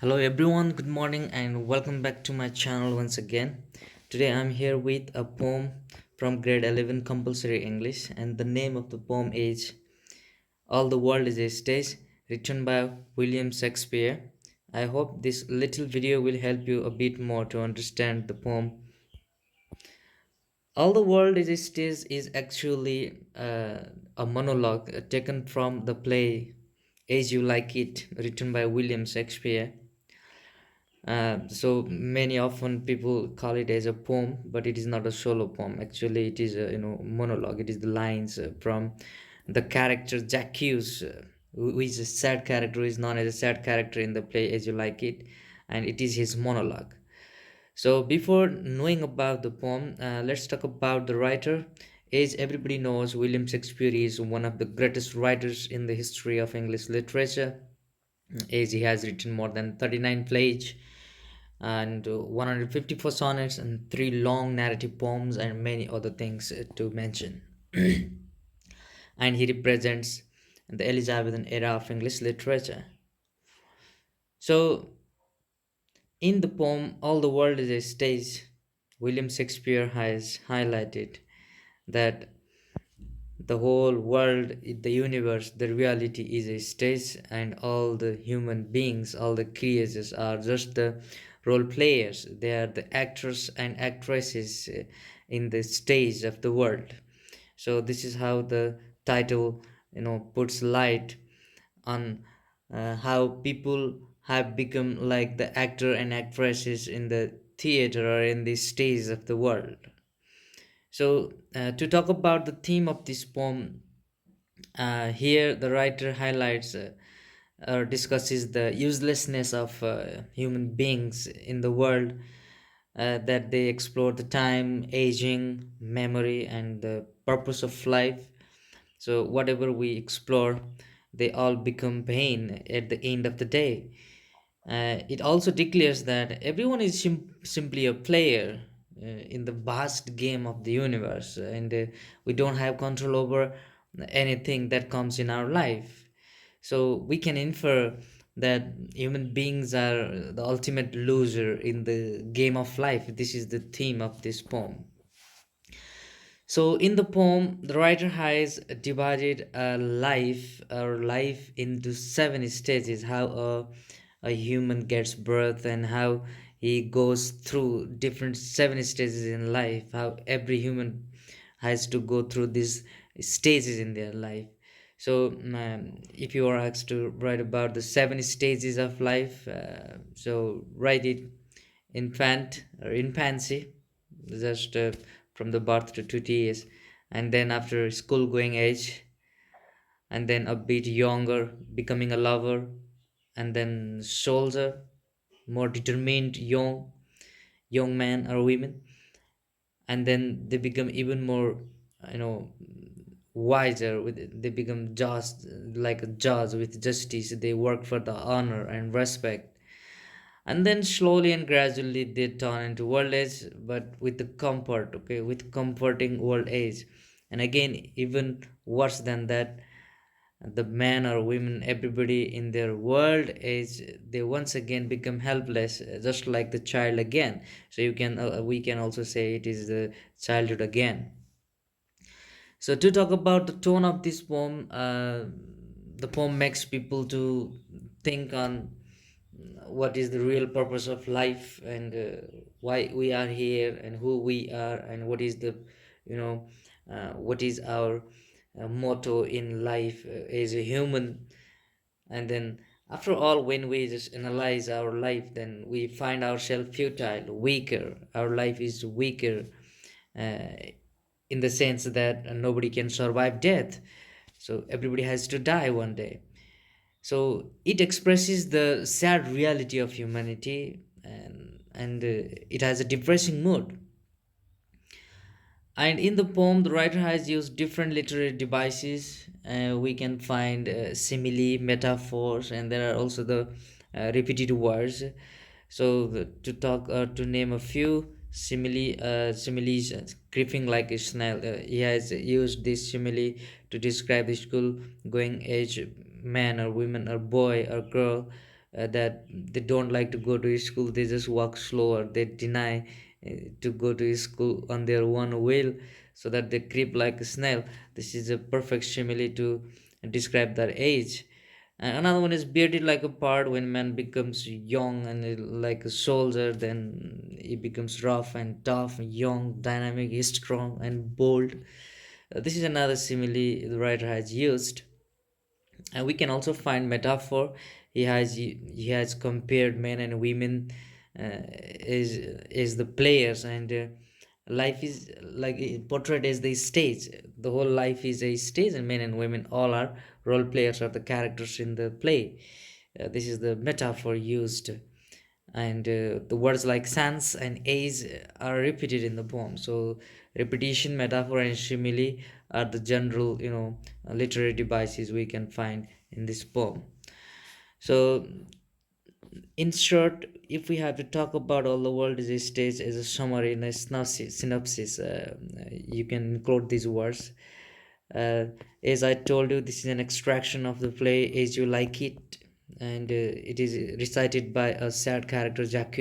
Hello everyone, good morning and welcome back to my channel once again. Today I'm here with a poem from grade 11 compulsory English, and the name of the poem is All the World is a Stage, written by William Shakespeare. I hope this little video will help you a bit more to understand the poem. All the World is a Stage is actually a monologue taken from the play As You Like It, written by William Shakespeare. So many often people call it as a poem, but it is not a solo poem. Actually, it is a monologue. It is the lines from the character Jacques, who is a sad character, who is known as a sad character in the play As You Like It, and it is his monologue. So before knowing about the poem, let's talk about the writer. As everybody knows, William Shakespeare is one of the greatest writers in the history of English literature, as he has written more than 39 plays and 154 sonnets and three long narrative poems and many other things to mention. And he represents the Elizabethan era of English literature. So, in the poem All the World is a Stage, William Shakespeare has highlighted that the whole world, the universe, the reality is a stage, and all the human beings, all the creatures are just the role players. They are the actors and actresses in the stage of the world. So this is how the title puts light on how people have become like the actor and actresses in the theater or in the stage of the world. So, to talk about the theme of this poem, here the writer highlights or discusses the uselessness of human beings in the world, that they explore the time, aging, memory, and the purpose of life. So, whatever we explore, they all become pain at the end of the day. It also declares that everyone is simply a player in the vast game of the universe, and we don't have control over anything that comes in our life. So we can infer that human beings are the ultimate loser in the game of life. This is the theme of this poem. So in the poem, the writer has divided a life or life into seven stages. How a human gets birth and how he goes through different seven stages in life. How every human has to go through these stages in their life. So if you are asked to write about the seven stages of life, so write it infant or infancy, just from the birth to 2 years, and then after school going age, and then a bit younger becoming a lover, and then soldier, more determined young man or women, and then they become even more you know wiser with they become just like a judge with justice. They work for the honor and respect, and then slowly and gradually they turn into old age, but with the comfort, okay, with comforting old age. And again, even worse than that, the man or women, everybody in their world age, they once again become helpless, just like the child again. So you can we can also say it is the childhood again. So to talk about the tone of this poem, the poem makes people to think on what is the real purpose of life, and why we are here and who we are, and what is the you know what is our motto in life as a human. And then after all, when we just analyze our life, then we find ourselves futile, weaker. Our life is weaker, uh, in the sense that nobody can survive death, so everybody has to die one day. So it expresses the sad reality of humanity, and it has a depressing mood. And in the poem, the writer has used different literary devices. We can find simile, metaphors, and there are also the repetitive words. So to name a few similes, creeping like a snail. He has used this simile to describe the school going age man or woman or boy or girl that they don't like to go to school, they just walk slower, they deny to go to school on their one will, so that they creep like a snail. This is a perfect simile to describe their age. And another one is bearded like a part. When man becomes young and like a soldier, then he becomes rough and tough, young, dynamic, strong, and bold. This is another simile the writer has used. And we can also find metaphor. He has compared men and women is the players, and life is like portrayed as the stage. The whole life is a stage, and men and women all are role players, or the characters in the play. This is the metaphor used. And the words like sans and as are repeated in the poem. So repetition, metaphor, and simile are the general, literary devices we can find in this poem. So in short, if we have to talk about all the world is a stage as a summary and a synopsis, you can include these words. uh, as I told you, this is an extraction of the play As You Like It, and it is recited by a sad character Jacques,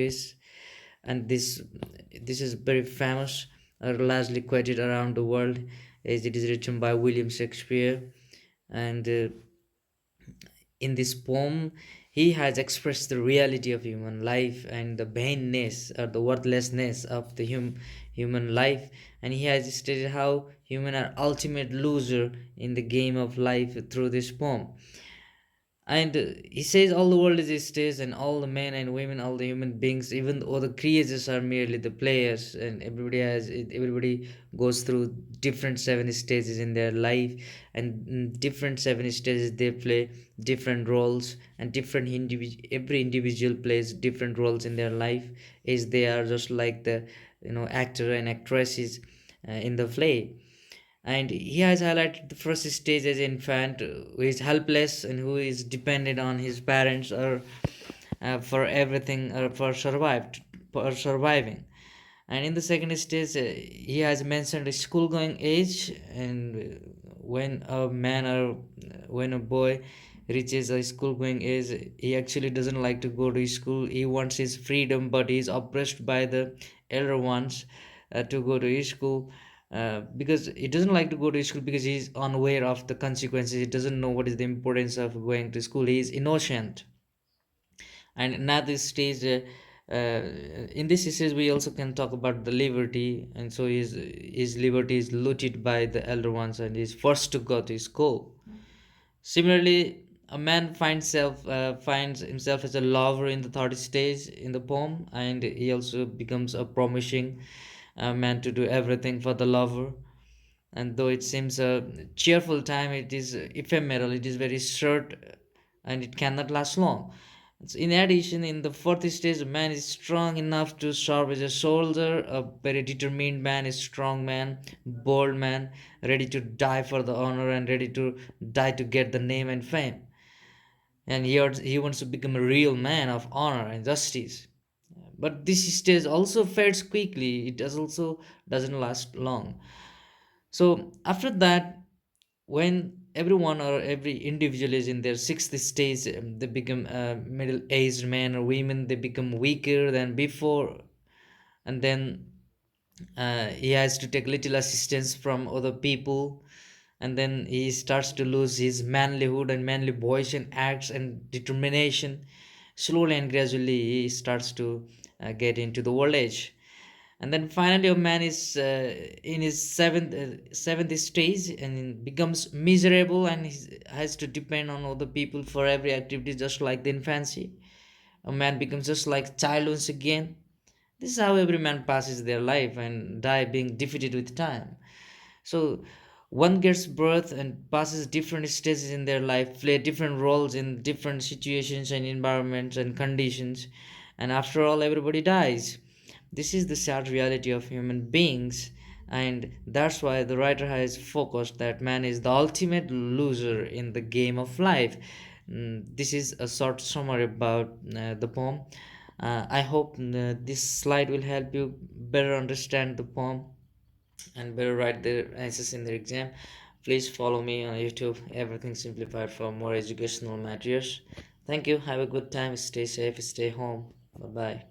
and this is very famous, largely quoted around the world, as it is written by William Shakespeare. And in this poem, he has expressed the reality of human life and the bainness or the worthlessness of the human life, and he has stated how human are ultimate loser in the game of life through this poem. And he says all the world is a stage, and all the men and women, all the human beings, even all the creatures are merely the players, and everybody goes through different seven stages in their life, and in different seven stages they play different roles, and every individual plays different roles in their life, as they are just like the actor and actresses in the play. And he has highlighted the first stage as infant, who is helpless and who is dependent on his parents, or for everything, or for surviving. And in the second stage, he has mentioned a school going age, and when a man or when a boy reaches a school going age, he actually doesn't like to go to school. He wants his freedom, but he is oppressed by the elder ones to go to school, because he doesn't like to go to school because he's unaware of the consequences. He doesn't know what is the importance of going to school. He is innocent. And now this stage, in this stage we also can talk about the liberty, and so his liberty is looted by the elder ones, and he's forced to go to school. Similarly, a man finds himself as a lover in the third stage in the poem, and he also becomes a promising man to do everything for the lover. And though it seems a cheerful time, it is ephemeral, it is very short, and it cannot last long. In addition, in the fourth stage, a man is strong enough to serve as a soldier, a very determined man, a strong man, bold man, ready to die for the honor and ready to die to get the name and fame. And he wants to become a real man of honor and justice. But this stage also fades quickly, it does also doesn't last long. So after that, when everyone or every individual is in their sixth stage, they become middle-aged men or women, they become weaker than before, and then he has to take little assistance from other people, and then he starts to lose his manlyhood and manly voice and acts and determination. Slowly and gradually he starts to get into the old age. And then finally a man is in his seventh stage and becomes miserable, and he has to depend on other people for every activity, just like the infancy. A man becomes just like child once again. This is how every man passes their life and die being defeated with time. So one gets birth and passes different stages in their life, play different roles in different situations and environments and conditions, and after all, everybody dies. This is the sad reality of human beings, and that's why the writer has focused that man is the ultimate loser in the game of life. This is a short summary about the poem. I hope this slide will help you better understand the poem and better write their answers in their exam. Please follow me on YouTube, Everything Simplified, for more educational materials. Thank you. Have a good time. Stay safe. Stay home. Bye bye.